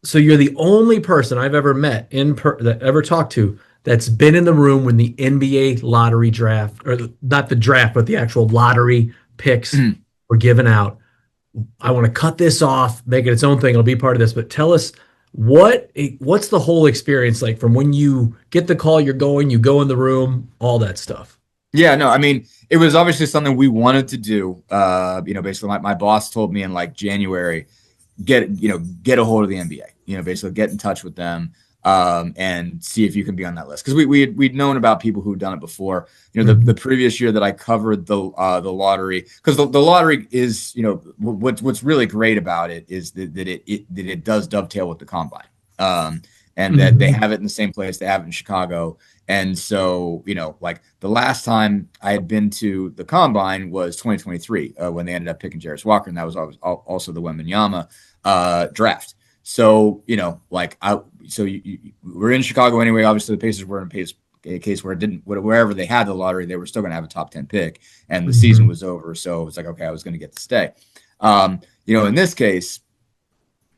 So you're the only person I've ever met that ever talked to that's been in the room when the NBA lottery draft, or not the draft, but the actual lottery picks were given out. I want to cut this off, make it its own thing. It'll be part of this, but tell us what's the whole experience like from when you get the call, you go in the room, all that stuff. Yeah, no, I mean, it was obviously something we wanted to do. Basically, my boss told me in like January, get a hold of the NBA. Basically get in touch with them, and see if you can be on that list, because we'd known about people who'd done it before. The previous year that I covered the lottery, because the lottery is, what's really great about it is that it does dovetail with the combine. And that they have it in the same place. They have it in Chicago. And so, like the last time I had been to the combine was 2023, when they ended up picking Jarris Walker, and that was also the Wembanyama draft. So, we're in Chicago anyway. Obviously, the Pacers were in a case where wherever they had the lottery, they were still going to have a top 10 pick, and the season was over. So it was like, okay, I was going to get to stay. In this case,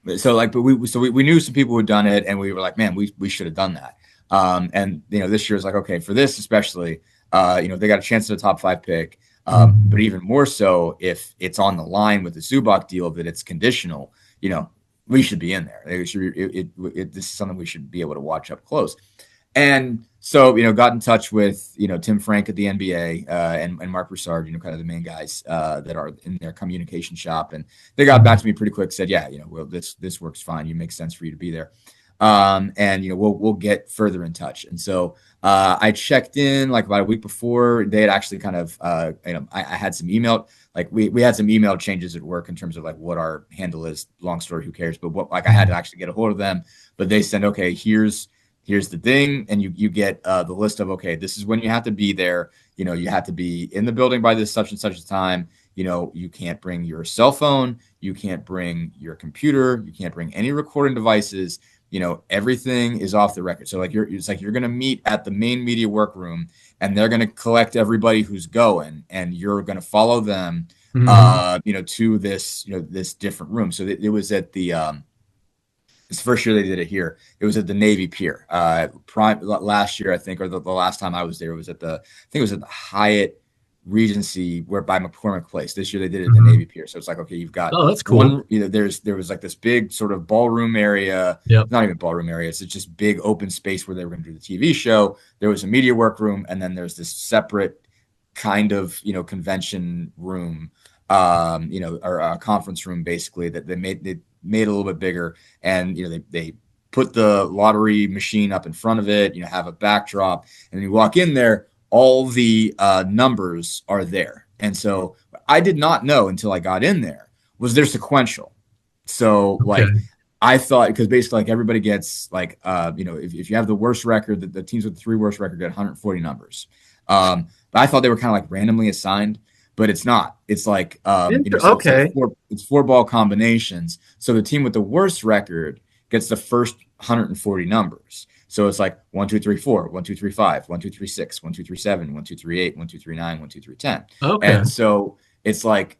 but we knew some people who had done it, and we were like, man, we should have done that. And this year's like, okay, for this especially, they got a chance at a top 5 pick, but even more so if it's on the line with the Zubac deal, that it's conditional. We should be in there. This is something we should be able to watch up close. And so, got in touch with, Tim Frank at the NBA, and Mark Broussard, kind of the main guys that are in their communication shop. And they got back to me pretty quick, said, yeah, well, this works fine. You make sense for you to be there. And we'll get further in touch. And so I checked in like about a week before. They had actually kind of, I had some email, like we had some email changes at work in terms of like what our handle is. Long story, who cares? But I had to actually get a hold of them. But they said, okay, here's the thing, and you get the list of, okay, this is when you have to be there. You have to be in the building by this such and such a time. You can't bring your cell phone, you can't bring your computer, you can't bring any recording devices. Everything is off the record. So it's like you're going to meet at the main media workroom, and they're going to collect everybody who's going, and you're going to follow them, to this different room. So it was at it's the first year they did it here. It was at the Navy Pier. Last year, I think, or the last time I was there, it was at the Hyatt Regency, where by McCormick Place. This year they did it at the Navy Pier. So it's like, okay, you've got that's cool. There was like this big sort of ballroom area. Yep. Not even ballroom area. It's just big open space where they were going to do the TV show. There was a media workroom, and then there's this separate kind of, convention room, or a conference room, basically, that they made a little bit bigger. And, they put the lottery machine up in front of it, have a backdrop, and you walk in there, all the numbers are there. And so I did not know until I got in there, was they're sequential. So like I thought, because basically like everybody gets like, if you have the worst record, the teams with the 3 worst record get 140 numbers. But I thought they were kind of like randomly assigned, but it's not. It's like, it's 4 ball combinations. So the team with the worst record gets the first 140 numbers. So it's like 1, 2, 3, 4, 1, 2, 3, 5, 1, 2, 3, 6, 1, 2, 3, 7, 1, 2, 3, 8, 1, 2, 3, 9, 1, 2, 3, 10. Okay. And so it's like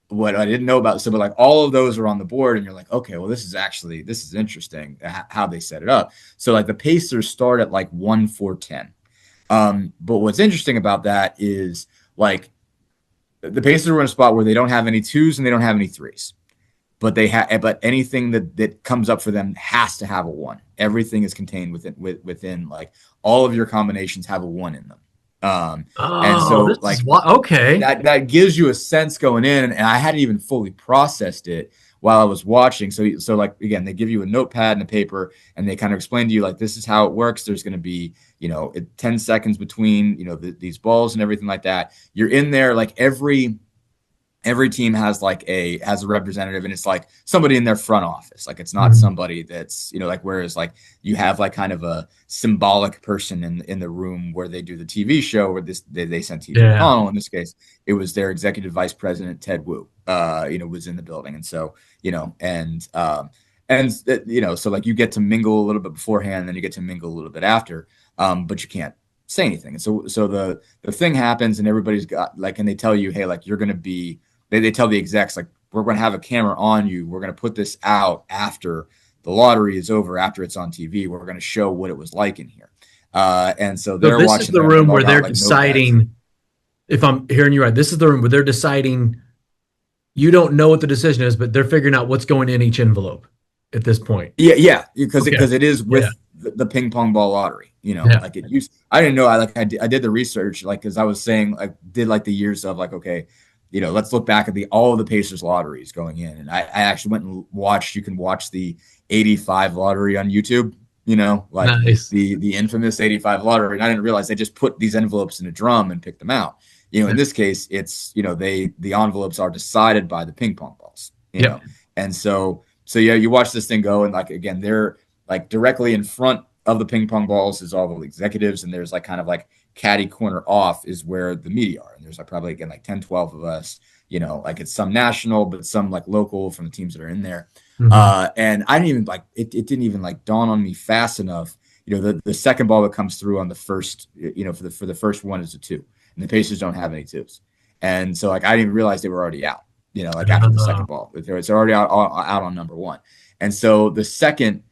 what I didn't know about. So, but like all of those are on the board, and you're like, okay, well, this is interesting how they set it up. So like the Pacers start at like 1, 4, 10. But what's interesting about that is like the Pacers are in a spot where they don't have any 2s and they don't have any 3s. But but anything that comes up for them has to have a 1. Everything is contained within like all of your combinations have a 1 in them. And so like that gives you a sense going in, and I hadn't even fully processed it while I was watching. So like again, they give you a notepad and a paper, and they kind of explain to you like, this is how it works. There's going to be 10 seconds between these balls and everything like that. You're in there, like every team has a representative, and it's like somebody in their front office. Like it's not somebody that's, like, whereas like you have like kind of a symbolic person in the room where they do the TV show, where they sent TJ McConnell. In this case, it was their executive vice president, Ted Wu, was in the building. And so, so like you get to mingle a little bit beforehand, and then you get to mingle a little bit after, but you can't say anything. And so the thing happens, and everybody's got like, and they tell you, hey, like you're going to be, they tell the execs, like, we're going to have a camera on you. We're going to put this out after the lottery is over after it's on TV. We're going to show what it was like in here. And so So they're this is watching the there, and they've room all where got they're like notepads. deciding, if I'm hearing you right, this is the room where they're deciding, you don't know what the decision is, but they're figuring out what's going in each envelope at this point. Yeah, because Okay. it is Yeah. with the ping pong ball lottery. Yeah. Like it used. I didn't know. I did the research, like, because I was saying, I did like the years of like, okay, let's look back at all of the Pacers lotteries going in, and I actually went and watched. You can watch the '85 lottery on YouTube. Like Nice. the infamous '85 lottery, and I didn't realize they just put these envelopes in a drum and picked them out. In this case, it's the envelopes are decided by the ping pong balls. Yep. And so yeah, you watch this thing go, and like again, they're like directly in front of the ping pong balls is all the executives, and there's like kind of like caddy corner off is where the media are, and there's like probably again like 10, 12 of us. Like it's some national, but some like local from the teams that are in there. Mm-hmm. And I didn't even like it. It didn't even like dawn on me fast enough. The second ball that comes through on the first, for the first one is a two, and the Pacers don't have any twos, and so like I didn't even realize they were already out. Like after the second ball, it's already out on number one, and so the second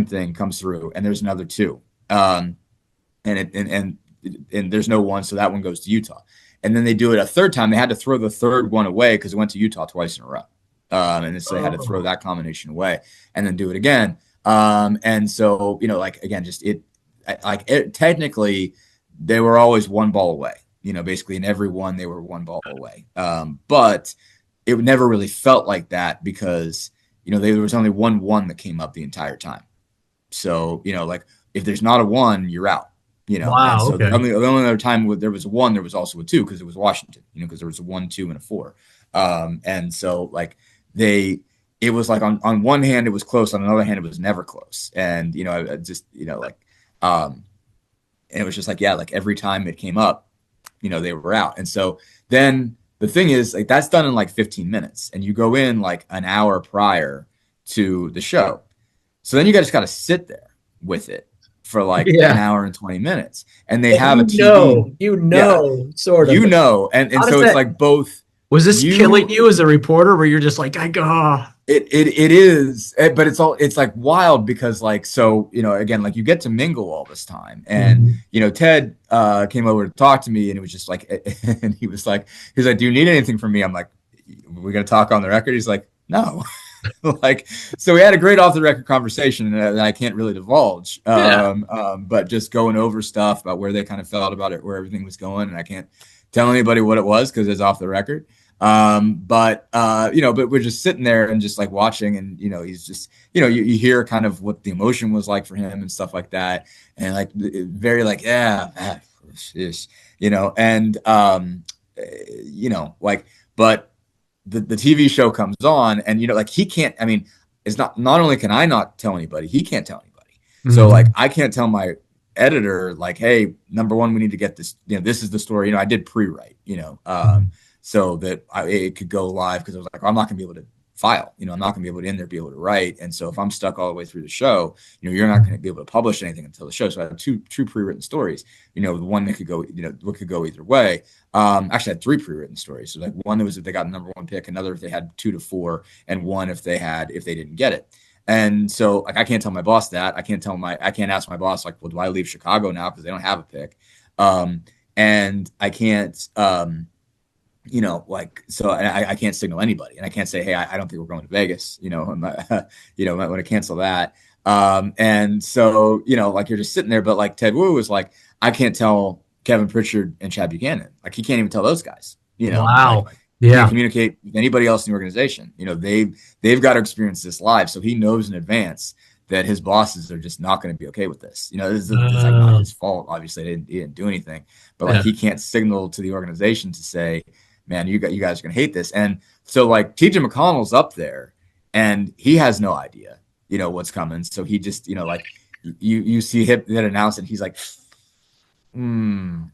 thing comes through, and there's another two, and there's no one, so that one goes to Utah, and then they do it a third time. They had to throw the third one away because it went to Utah twice in a row, and so they had to throw that combination away and then do it again. And so like again, just technically they were always one ball away. Basically in every one they were one ball away, but it never really felt like that because there was only one that came up the entire time. So like if there's not a one, you're out. And Wow. so Okay. the only other time there was a one, there was also a two because it was Washington. Because there was a 1, 2, and a 4. And so like it was like on one hand it was close, on another hand it was never close, and I just like and it was just like, yeah, like every time it came up, they were out. And so then the thing is, like, that's done in like 15 minutes, and you go in like an hour prior to the show. So then you just got to sit there with it for like an Yeah. hour and 20 minutes. And they And have a TV. Yeah, sort of. And How does so it's that, like both was this killing you you as a reporter where you're just like, I go, it is, but it's like wild because like, so again, like you get to mingle all this time, and Ted came over to talk to me, and it was just like and he was like, do you need anything from me? I'm like, we're gonna talk on the record? He's like, no. Like, so we had a great off the record conversation that I can't really divulge, yeah. but just going over stuff about where they kind of felt about it, where everything was going, and I can't tell anybody what it was because it's off the record. But we're just sitting there and just like watching, and he's just you hear kind of what the emotion was like for him and stuff like that, and like very like, yeah, and like, but the TV show comes on, and like he can't, I mean, it's not only can I not tell anybody, he can't tell anybody. So like I can't tell my editor like, hey, number one, we need to get this, this is the story. I did pre-write, so that it could go live, because I was like, I'm not gonna be able to file, I'm not gonna be able to be able to write. And so if I'm stuck all the way through the show, you're not gonna be able to publish anything until the show. So I had two pre-written stories, one that could go, what could go either way. Actually I had 3 pre-written stories. So like one that was if they got a number 1 pick, another if they had 2 to 4, and one if they didn't get it. And so like I can't tell my boss that. I can't ask my boss like, well, do I leave Chicago now because they don't have a pick? And I can't like, so I can't signal anybody, and I can't say, hey, I don't think we're going to Vegas, I'm not, I want to cancel that. And so, like you're just sitting there, but like Ted Wu was like, I can't tell Kevin Pritchard and Chad Buchanan. Like he can't even tell those guys, Wow. like can't Yeah. communicate with anybody else in the organization. They've got to experience this live. So he knows in advance that his bosses are just not going to be okay with this. This is like not his fault. Obviously, he didn't do anything, but like he can't signal to the organization to say, man, you guys are going to hate this. And so like TJ McConnell's up there and he has no idea, what's coming. So he just, like you see him that announce it. He's like, and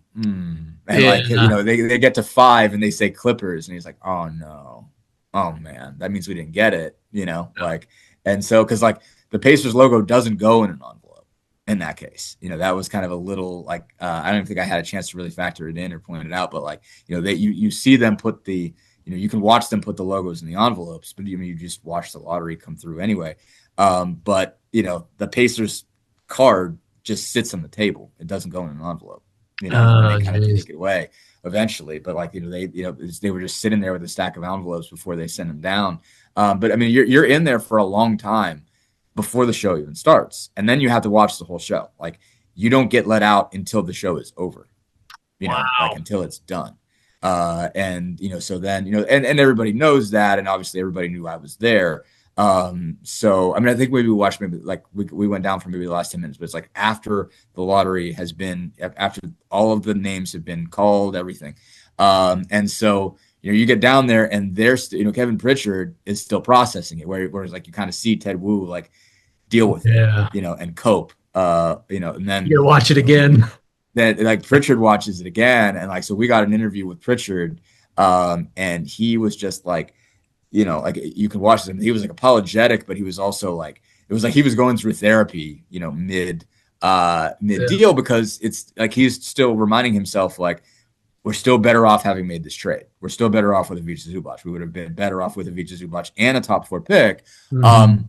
like, they get to 5 and they say Clippers, and he's like, oh no, oh man, that means we didn't get it, like, and so, cause like the Pacers logo doesn't go in an envelope in that case, that was kind of a little like, I don't think I had a chance to really factor it in or point it out, but like, you see them put the, you can watch them put the logos in the envelopes, but you just watch the lottery come through anyway. But the Pacers card just sits on the table. It doesn't go in an envelope, and they kind of Jeez. take it away eventually. But like, they were just sitting there with a stack of envelopes before they sent them down. But I mean, you're in there for a long time before the show even starts, and then you have to watch the whole show. Like, you don't get let out until the show is over, like Wow. until it's done. And so then and everybody knows that, and obviously everybody knew I was there. So I mean, I think maybe we watched, maybe like we went down for maybe the last 10 minutes, but it's like after the lottery has been, after all of the names have been called, everything. And so you get down there, and there's Kevin Pritchard is still processing it, whereas like you kind of see Ted Wu like deal with it, Yeah. and cope. And then You gotta watch it again. that like Pritchard watches it again, and like, so we got an interview with Pritchard, and he was just like, like, you can watch him. He was like apologetic, but he was also like, it was like he was going through therapy, mid Yeah. deal, because it's like he's still reminding himself like, we're still better off having made this trade. We're still better off with Ivica Zubac. We would have been better off with Ivica Zubac and a top 4 pick. Mhm.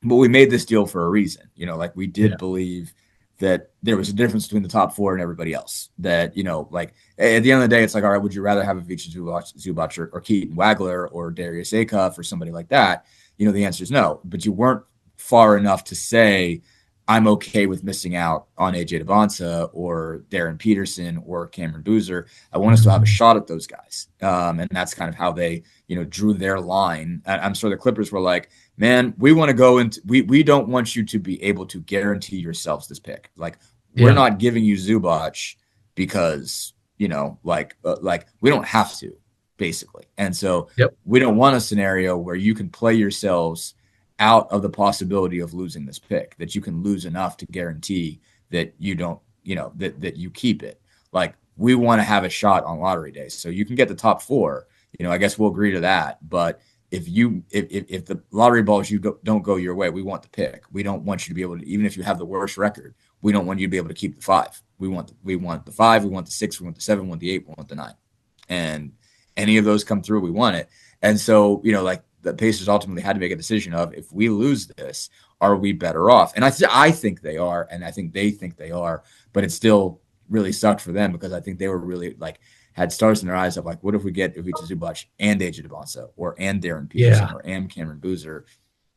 But we made this deal for a reason. Like, we Yeah. did believe that there was a difference between the top 4 and everybody else. That, like, at the end of the day, it's like, all right, would you rather have Ivica Zubac or Keaton Wagler or Darius Acuff or somebody like that? The answer is no. But you weren't far enough to say, I'm okay with missing out on AJ DeBonsa or Darren Peterson or Cameron Boozer. I want us to have a Mhm. shot at those guys. And that's kind of how they, drew their line. I'm sure the Clippers were like, man, we want to go into, we don't want you to be able to guarantee yourselves this pick. Like, we're Yeah. not giving you Zubac because, like we don't have to, basically. And so Yep. we don't want a scenario where you can play yourselves out of the possibility of losing this pick, that you can lose enough to guarantee that you don't, that you keep it. Like, we want to have a shot on lottery day. So you can get the top 4, I guess we'll agree to that. But if the lottery balls don't go your way, we want the pick. We don't want you to be able to, even if you have the worst record, we don't want you to be able to keep the 5. We want the 5, we want the 6, we want the 7, we want the 8, we want the 9. And any of those come through, we want it. And so, like, the Pacers ultimately had to make a decision of, if we lose this, are we better off? And I think they are, and I think they think they are, but it still really sucked for them, because I think they were really like, had stars in their eyes of like, what if we get Ivica Zubac and AJ DeBonsa, and Darren Peterson, Yeah. and Cameron Boozer?